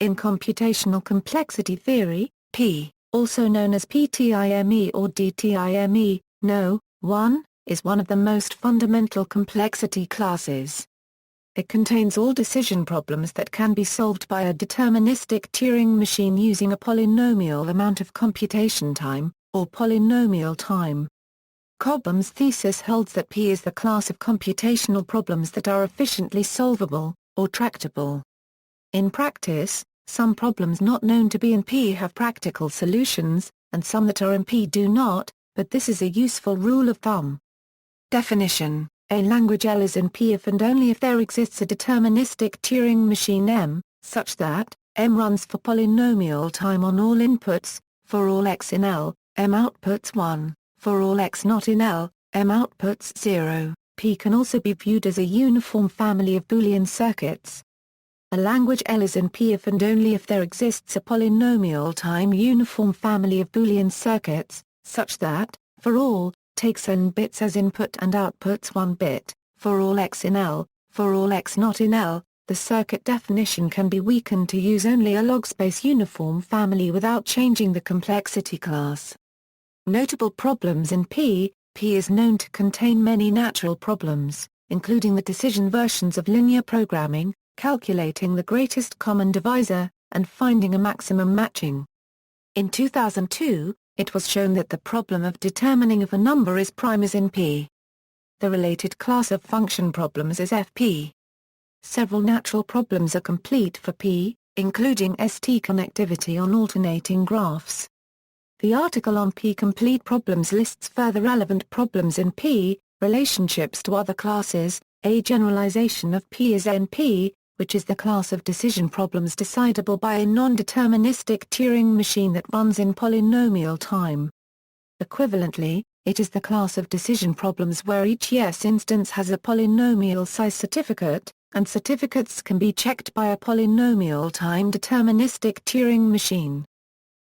In computational complexity theory, P, also known as PTIME or DTIME, No. 1, is one of the most fundamental complexity classes. It contains all decision problems that can be solved by a deterministic Turing machine using a polynomial amount of computation time, or polynomial time. Cobham's thesis holds that P is the class of computational problems that are efficiently solvable, or tractable. In practice, some problems not known to be in P have practical solutions, and some that are in P do not, but this is a useful rule of thumb. Definition: a language L is in P if and only if there exists a deterministic Turing machine M, such that M runs for polynomial time on all inputs. For all x in L, M outputs 1, for all x not in L, M outputs 0. P can also be viewed as a uniform family of Boolean circuits. A language L is in P if and only if there exists a polynomial time uniform family of Boolean circuits, such that, for all, takes n bits as input and outputs 1 bit, for all x in L, for all x not in L. The circuit definition can be weakened to use only a log-space uniform family without changing the complexity class. Notable problems in P: P is known to contain many natural problems, including the decision versions of linear programming, calculating the greatest common divisor, and finding a maximum matching. In 2002, it was shown that the problem of determining if a number is prime is in P. The related class of function problems is FP. Several natural problems are complete for P, including ST connectivity on alternating graphs. The article on P-complete problems lists further relevant problems in P, relationships to other classes. A generalization of P is NP, which is the class of decision problems decidable by a non-deterministic Turing machine that runs in polynomial time. Equivalently, it is the class of decision problems where each yes instance has a polynomial size certificate, and certificates can be checked by a polynomial time deterministic Turing machine.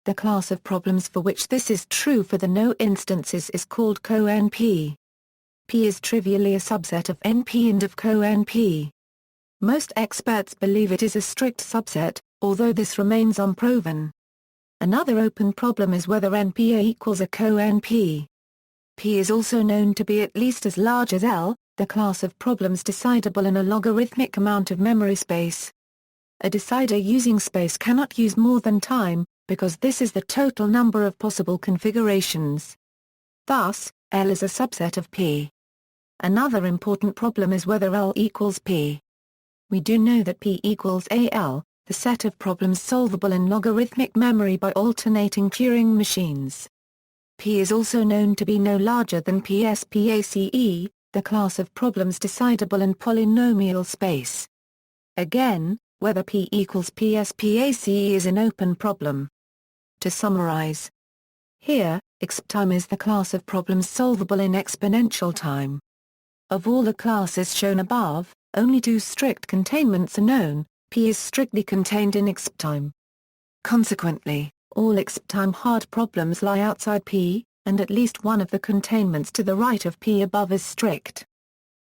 The class of problems for which this is true for the no instances is called co-NP. P is trivially a subset of NP and of co-NP. Most experts believe it is a strict subset, although this remains unproven. Another open problem is whether NPA equals a co-NP. P is also known to be at least as large as L, the class of problems decidable in a logarithmic amount of memory space. A decider using space cannot use more than time, because this is the total number of possible configurations. Thus, L is a subset of P. Another important problem is whether L equals P. We do know that P equals AL, the set of problems solvable in logarithmic memory by alternating Turing machines. P is also known to be no larger than PSPACE, the class of problems decidable in polynomial space. Again, whether P equals PSPACE is an open problem. To summarize, here, exptime is the class of problems solvable in exponential time. Of all the classes shown above, only two strict containments are known. P is strictly contained in exptime. Consequently, all exptime hard problems lie outside P, and at least one of the containments to the right of P above is strict.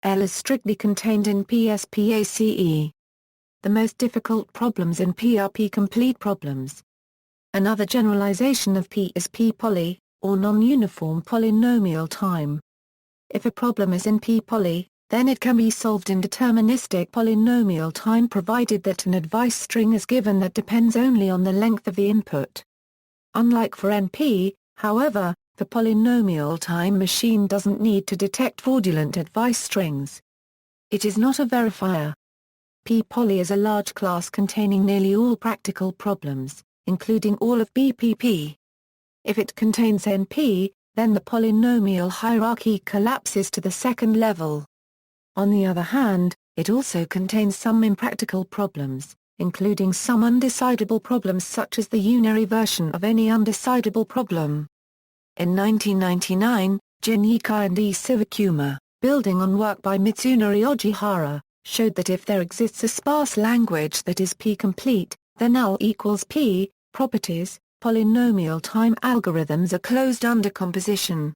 L is strictly contained in PSPACE. The most difficult problems in P are P-complete problems. Another generalization of P is P-poly, or non-uniform polynomial time. If a problem is in P-poly, then it can be solved in deterministic polynomial time provided that an advice string is given that depends only on the length of the input. Unlike for NP, however, the polynomial time machine doesn't need to detect fraudulent advice strings. It is not a verifier. P-poly is a large class containing nearly all practical problems, including all of BPP. If it contains NP, then the polynomial hierarchy collapses to the second level. On the other hand, it also contains some impractical problems, including some undecidable problems such as the unary version of any undecidable problem. In 1999, Jin Yikai and E. Sivakuma, building on work by Mitsunori Ojihara, showed that if there exists a sparse language that is P-complete, then L equals P. Properties, polynomial time algorithms are closed under composition.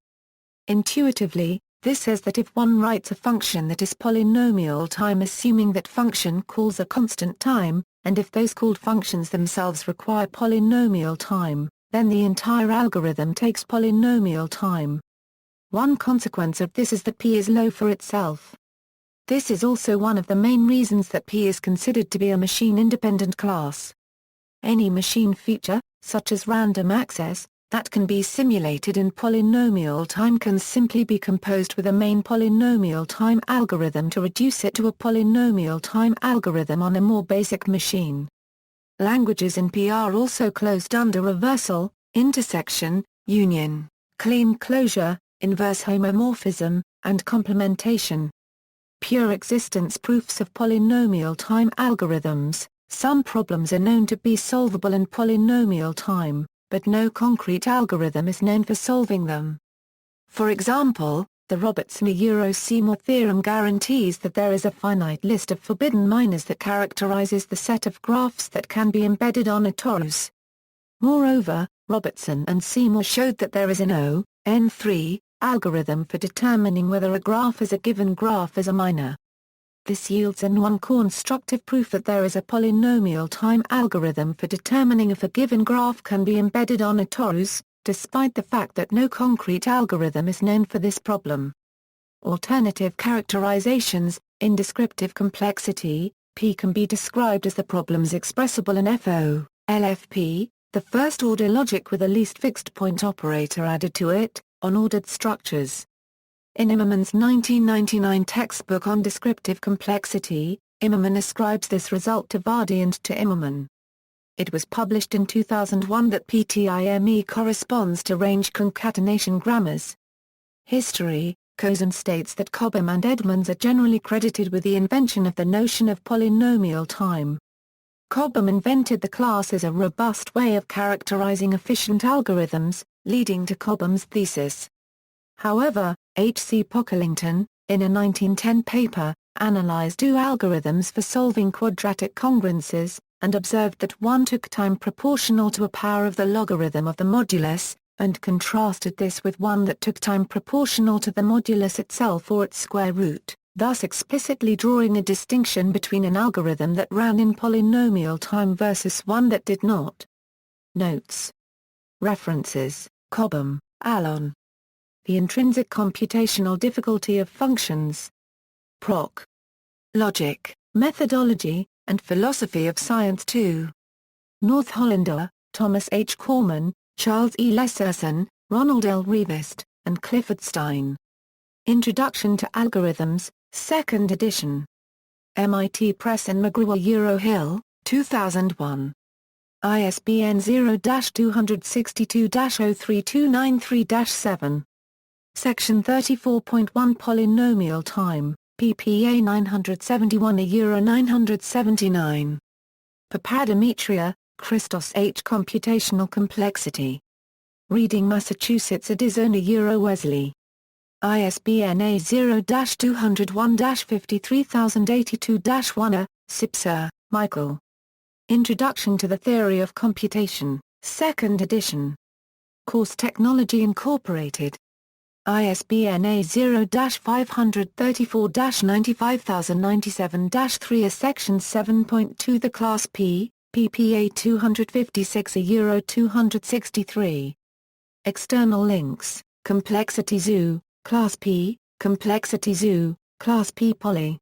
Intuitively, this says that if one writes a function that is polynomial time assuming that function calls a constant time, and if those called functions themselves require polynomial time, then the entire algorithm takes polynomial time. One consequence of this is that P is low for itself. This is also one of the main reasons that P is considered to be a machine-independent class. Any machine feature, such as random access, that can be simulated in polynomial time can simply be composed with a main polynomial time algorithm to reduce it to a polynomial time algorithm on a more basic machine. Languages in P are also closed under reversal, intersection, union, clean closure, inverse homomorphism, and complementation. Pure existence proofs of polynomial time algorithms. Some problems are known to be solvable in polynomial time, but no concrete algorithm is known for solving them. For example, the Robertson-Seymour theorem guarantees that there is a finite list of forbidden minors that characterizes the set of graphs that can be embedded on a torus. Moreover, Robertson and Seymour showed that there is an O(n)(3) algorithm for determining whether a graph is a given graph is a minor. This yields an non-constructive proof that there is a polynomial time algorithm for determining if a given graph can be embedded on a torus, despite the fact that no concrete algorithm is known for this problem. Alternative characterizations, in descriptive complexity, P can be described as the problems expressible in FO, LFP, the first-order logic with a least fixed point operator added to it, on ordered structures. In Immermann's 1999 textbook on descriptive complexity, Immermann ascribes this result to Vardy and to Immermann. It was published in 2001 that PTIME corresponds to range concatenation grammars. History, Cozen states that Cobham and Edmonds are generally credited with the invention of the notion of polynomial time. Cobham invented the class as a robust way of characterizing efficient algorithms, leading to Cobham's thesis. However, H. C. Pocklington, in a 1910 paper, analyzed two algorithms for solving quadratic congruences, and observed that one took time proportional to a power of the logarithm of the modulus, and contrasted this with one that took time proportional to the modulus itself or its square root, thus explicitly drawing a distinction between an algorithm that ran in polynomial time versus one that did not. Notes. References: Cobham, Alan. The Intrinsic Computational Difficulty of Functions. Proc. Logic, Methodology, and Philosophy of Science 2. North Hollander, Thomas H. Corman, Charles E. Lesserson, Ronald L. Revest, and Clifford Stein. Introduction to Algorithms, 2nd edition. MIT Press and McGraw Hill, 2001. ISBN 0-262-03293-7. Section 34.1 Polynomial Time, ppA 971 a €979. Papademetria, Christos H. Computational Complexity. Reading Massachusetts Edison Wesley. ISBN A0-201-53082-1 Sipser, Michael. Introduction to the Theory of Computation, 2nd edition. Course Technology Incorporated. ISBN A0-534-95097-3 A Section 7.2 The Class P, ppA 256 a €263. External links, Complexity Zoo, Class P, Complexity Zoo, Class P Poly.